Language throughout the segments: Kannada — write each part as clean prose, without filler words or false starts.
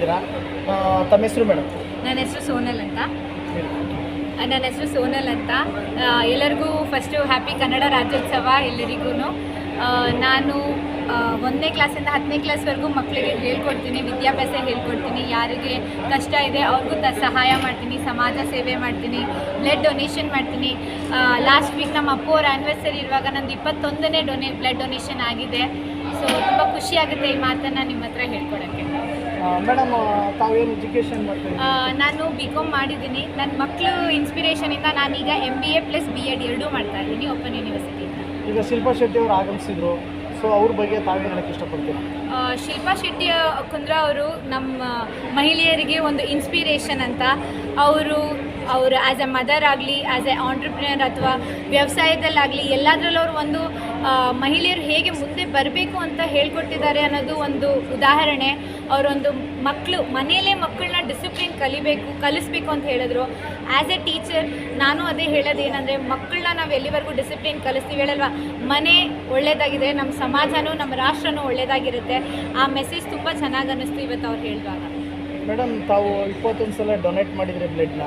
ಇದ್ದೀರಾ. ತಮ್ಮ ಹೆಸರು ಮೇಡಮ್? ನನ್ನ ಹೆಸರು ಸೋನಲ್ ಅಂತ. ಎಲ್ಲರಿಗೂ ಫಸ್ಟು ಹ್ಯಾಪಿ ಕನ್ನಡ ರಾಜ್ಯೋತ್ಸವ ಎಲ್ಲರಿಗೂ. ನಾನು 1ನೇ ಕ್ಲಾಸಿಂದ 10ನೇ ಕ್ಲಾಸ್ವರೆಗೂ ಮಕ್ಕಳಿಗೆ ಹೇಳ್ಕೊಡ್ತೀನಿ, ವಿದ್ಯಾಭ್ಯಾಸ ಹೇಳ್ಕೊಡ್ತೀನಿ. ಯಾರಿಗೆ ಕಷ್ಟ ಇದೆ ಅವ್ರಿಗೂ ಸಹಾಯ ಮಾಡ್ತೀನಿ, ಸಮಾಜ ಸೇವೆ ಮಾಡ್ತೀನಿ, ಬ್ಲಡ್ ಡೊನೇಷನ್ ಮಾಡ್ತೀನಿ. ಲಾಸ್ಟ್ ವೀಕ್ ನಮ್ಮ ಅಪ್ಪು ಅವ್ರ ಆ್ಯನಿವರ್ಸರಿ ಇರುವಾಗ ನಂದು 21ನೇ ಬ್ಲಡ್ ಡೊನೇಷನ್ ಆಗಿದೆ. ಸೊ ತುಂಬ ಖುಷಿಯಾಗುತ್ತೆ ಈ ಮಾತನ್ನು ನಿಮ್ಮ ಹತ್ರ ಹೇಳ್ಕೊಡೋಕ್ಕೆ. ಮೇಡಮ್, ತಾವೇನು ಎಜುಕೇಷನ್ ಮಾಡ್ತೀವಿ? ನಾನು BCom ಮಾಡಿದ್ದೀನಿ. ನನ್ನ ಮಕ್ಕಳು ಇನ್ಸ್ಪಿರೇಷನಿಂದ ನಾನೀಗ MBA + B.Ed ಎರಡೂ ಮಾಡ್ತಾ ಇದ್ದೀನಿ ಓಪನ್ ಯೂನಿವರ್ಸಿಟಿಯಿಂದ. ಈಗ ಶಿಲ್ಪಾ ಶೆಟ್ಟಿ ಅವರು ಆಗಮಿಸಿದ್ರು, ಸೊ ಅವ್ರ ಬಗ್ಗೆ ತಾವೇನು ಹೇಳಕ್ಕೆ ಇಷ್ಟಪಡ್ತೀರಾ? ಶಿಲ್ಪಾ ಶೆಟ್ಟಿ ಕುಂದ್ರ ಅವರು ನಮ್ಮ ಮಹಿಳೆಯರಿಗೆ ಒಂದು ಇನ್ಸ್ಪಿರೇಷನ್ ಅಂತ. ಅವರು ಆ್ಯಸ್ ಎ ಮದರ್ ಆಗಲಿ, ಆ್ಯಸ್ ಎ ಆಂಟ್ರಪ್ರಿನರ್ ಅಥವಾ ವ್ಯವಸಾಯದಲ್ಲಾಗಲಿ ಎಲ್ಲದರಲ್ಲೂ ಅವರು ಒಂದು ಮಹಿಳೆಯರು ಹೇಗೆ ಮುಂದೆ ಬರಬೇಕು ಅಂತ ಹೇಳ್ಕೊಟ್ಟಿದ್ದಾರೆ ಅನ್ನೋದು ಒಂದು ಉದಾಹರಣೆ. ಅವರೊಂದು ಮನೆಯಲ್ಲೇ ಮಕ್ಕಳನ್ನ ಡಿಸಿಪ್ಲಿನ್ ಕಲಿಸ್ಬೇಕು ಅಂತ ಹೇಳಿದ್ರು. ಆ್ಯಸ್ ಎ ಟೀಚರ್ ನಾನು ಅದೇ ಹೇಳೋದೇನೆಂದರೆ, ಮಕ್ಕಳನ್ನ ನಾವು ಎಲ್ಲಿವರೆಗೂ ಡಿಸಿಪ್ಲಿನ್ ಕಲಿಸ್ತೀವಿ ಹೇಳಲ್ವ, ಮನೆ ಒಳ್ಳೆಯದಾಗಿದೆ, ನಮ್ಮ ಸಮಾಜನೂ ನಮ್ಮ ರಾಷ್ಟ್ರನೂ ಒಳ್ಳೆಯದಾಗಿರುತ್ತೆ. ಆ ಮೆಸೇಜ್ ತುಂಬ ಚೆನ್ನಾಗಿ ಅನ್ನಿಸ್ತು ಇವತ್ತು ಅವ್ರು ಹೇಳಿದಾಗ. ಮೇಡಮ್, ತಾವು 21 ಸಲ ಡೊನೇಟ್ ಮಾಡಿದರೆ ಬ್ಲಡ್ನ.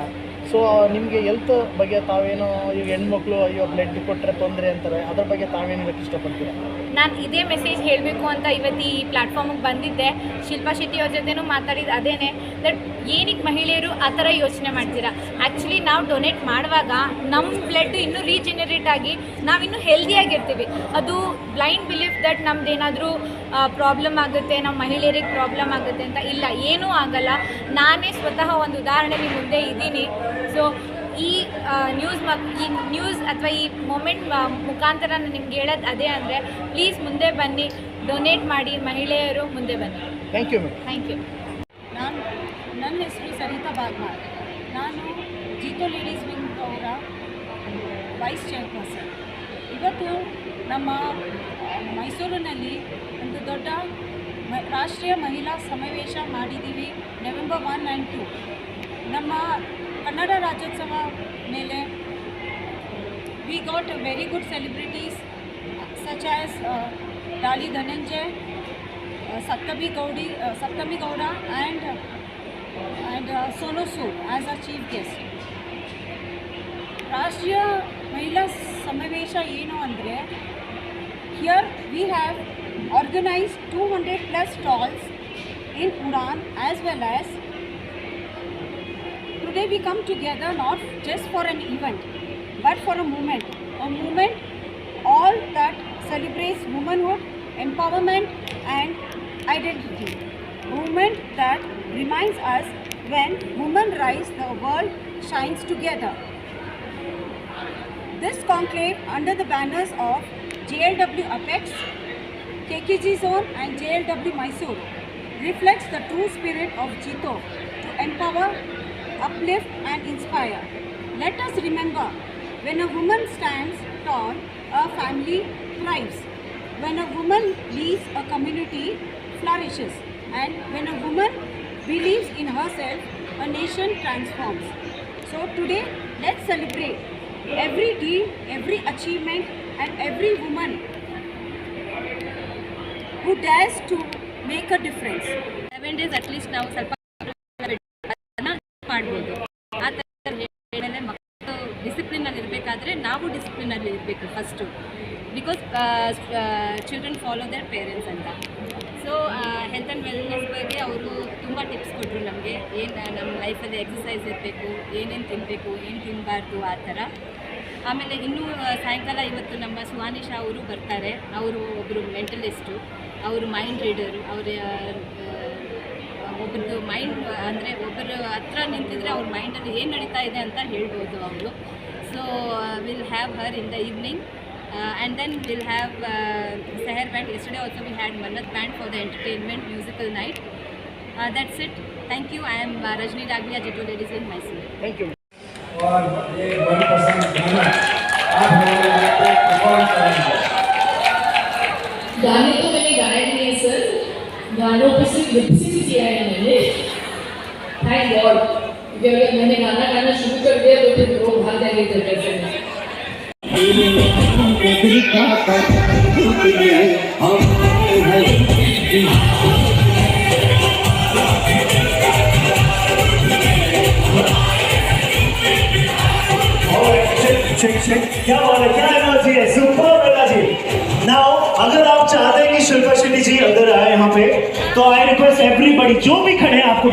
ಸೊ ನಿಮಗೆ ಹೆಲ್ತ್ ಬಗ್ಗೆ ತಾವೇನೋ, ಈಗ ಹೆಣ್ಮಕ್ಳು ಅಯ್ಯೋ ಬ್ಲಡ್ ಕೊಟ್ಟರೆ ತೊಂದರೆ ಅಂತಾರೆ, ಅದ್ರ ಬಗ್ಗೆ ತಾವೇನು ಹೇಳಕ್ಕೆ ಇಷ್ಟಪಡ್ತೀರಾ? ನಾನು ಇದೇ ಮೆಸೇಜ್ ಹೇಳಬೇಕು ಅಂತ ಇವತ್ತು ಈ ಪ್ಲ್ಯಾಟ್ಫಾರ್ಮಿಗೆ ಬಂದಿದ್ದೆ. ಶಿಲ್ಪಾ ಶೆಟ್ಟಿ ಅವ್ರ ಜೊತೆನೂ ಮಾತಾಡಿದ್ದು ಅದೇನೆ, ದಟ್ ಏನಕ್ಕೆ ಮಹಿಳೆಯರು ಆ ಥರ ಯೋಚನೆ ಮಾಡ್ತೀರಾ. ಆ್ಯಕ್ಚುಲಿ ನಾವು ಡೊನೇಟ್ ಮಾಡುವಾಗ ನಮ್ಮ ಬ್ಲಡ್ ಇನ್ನೂ ರೀಜೆನರೇಟ್ ಆಗಿ ನಾವಿನ್ನೂ ಹೆಲ್ದಿಯಾಗಿರ್ತೀವಿ. ಅದು ಬ್ಲೈಂಡ್ ಬಿಲೀಫ್ ದಟ್ ನಮ್ದೇನಾದರೂ ಪ್ರಾಬ್ಲಮ್ ಆಗುತ್ತೆ, ನಮ್ಮ ಮಹಿಳೆಯರಿಗೆ ಪ್ರಾಬ್ಲಮ್ ಆಗುತ್ತೆ ಅಂತ ಇಲ್ಲ, ಏನೂ ಆಗಲ್ಲ. ನಾನೇ ಸ್ವತಃ ಒಂದು ಉದಾಹರಣೆ ನಿಮ್ಮ ಮುಂದೆ ಇದ್ದೀನಿ. ಸೊ ಈ ನ್ಯೂಸ್ ಅಥವಾ ಈ ಮೊಮೆಂಟ್ ಮುಖಾಂತರ ನಾನು ನಿಮ್ಗೆ ಹೇಳೋದು ಅದೇ ಅಂದರೆ, ಪ್ಲೀಸ್ ಮುಂದೆ ಬನ್ನಿ, ಡೊನೇಟ್ ಮಾಡಿ, ಮಹಿಳೆಯರು ಮುಂದೆ ಬನ್ನಿ. Thank you. ನನ್ನ ಹೆಸರು ಸರಿತಾ ಬಾಗ್ಮಾರ್. ನಾನು ಜೀತೋ ಲೇಡೀಸ್ ವಿಂಗ್ ಅವರ ವೈಸ್ ಚೇರ್ಪರ್ಸನ್. ಇವತ್ತು ನಮ್ಮ ಮೈಸೂರಿನಲ್ಲಿ ಒಂದು ದೊಡ್ಡ ರಾಷ್ಟ್ರೀಯ ಮಹಿಳಾ ಸಮಾವೇಶ ಮಾಡಿದ್ದೀವಿ, November 1 and 2. ನಮ್ಮ ಕನ್ನಡ ರಾಜ್ಯೋತ್ಸವ ಮೇಲೆ we got very good celebrities such as Dolly Dhananjaya, Saptami Gowda and Sonu Sood as our chief guest. ರಾಷ್ಟ್ರೀಯ ಮಹಿಳಾ ಸಮಾವೇಶ ಏನು ಅಂದರೆ, here we have organized 200+ stalls in Udan, as well as today we come together not just for an event but for a movement all that celebrates womanhood, empowerment and identity. A movement that reminds us when women rise, the world shines together. This conclave under the banners of JLW Apex, KKG Zone and JLW Mysore reflects the true spirit of Jito to empower, uplift and inspire. Let us remember, when a woman stands tall, a family thrives. When a woman leads, a community flourishes. And when a woman believes in herself, a nation transforms. So today, let's celebrate every deed, every achievement and every woman who dares to make a difference. 7 days at least ನಾವು ಸ್ವಲ್ಪ ಮಾಡ್ಬೋದು. ಆ ಥರ ಮೇಲೆ ಮಕ್ಕಳು ಡಿಸಿಪ್ಲಿನಲ್ಲಿ ಇರಬೇಕಾದ್ರೆ ನಾವು ಡಿಸಿಪ್ಲಿನಲ್ಲಿ ಇರಬೇಕು first, because children follow their parents ಅಂತ. ಸೊ ಹೆಲ್ತ್ ಆ್ಯಂಡ್ ವೆಲ್ನೆಸ್ ಬಗ್ಗೆ ಅವರು ತುಂಬ ಟಿಪ್ಸ್ ಕೊಟ್ಟರು ನಮಗೆ. ನಮ್ಮ ಲೈಫಲ್ಲಿ ಎಕ್ಸಸೈಸ್ ಇರಬೇಕು, ಏನೇನು ತಿನ್ನಬೇಕು, ಏನು ತಿನ್ನಬಾರ್ದು, ಆ ಥರ. ಆಮೇಲೆ ಇನ್ನೂ ಸಾಯಂಕಾಲ ಇವತ್ತು ನಮ್ಮ ಸುಹಾನಿಶಾ ಅವರು ಬರ್ತಾರೆ. ಅವರು ಒಬ್ಬರು ಮೆಂಟಲಿಸ್ಟು, ಅವರು ಮೈಂಡ್ ರೀಡರು. ಒಬ್ಬರದ್ದು ಮೈಂಡ್ ಅಂದರೆ ಒಬ್ಬರ ಹತ್ರ ನಿಂತಿದ್ರೆ ಅವ್ರ ಮೈಂಡಲ್ಲಿ ಏನು ನಡೀತಾ ಇದೆ ಅಂತ ಹೇಳ್ಬೋದು ಅವರು. So will have Har in the evening and then we'll have Seher band. Yesterday also we had Mannat band for the entertainment musical night. That's it. Thank you. I am Rajni Daglia, Jito Ladies in Mysore. Thank you. और ये बड़ी पसंद गाना आप हमारे यहाँ पे परफॉर्म करेंगे। गाने तो मैंने गाए नहीं है सर, गानों पे सिर्फ लिपसिंग किया है मैंने। थैंक गॉड, क्योंकि अगर मैंने गाना शुरू कर दिया तो फिर लोग भाग जाएंगे जगह से। हम check. क्या बात है, क्या एनर्जी है, सुपर एनर्जी. Now, अगर आप चाहते हैं कि शिल्पा शेट्टी जी अगर आए यहाँ पे, तो I request everybody जो भी खड़े हैं आपको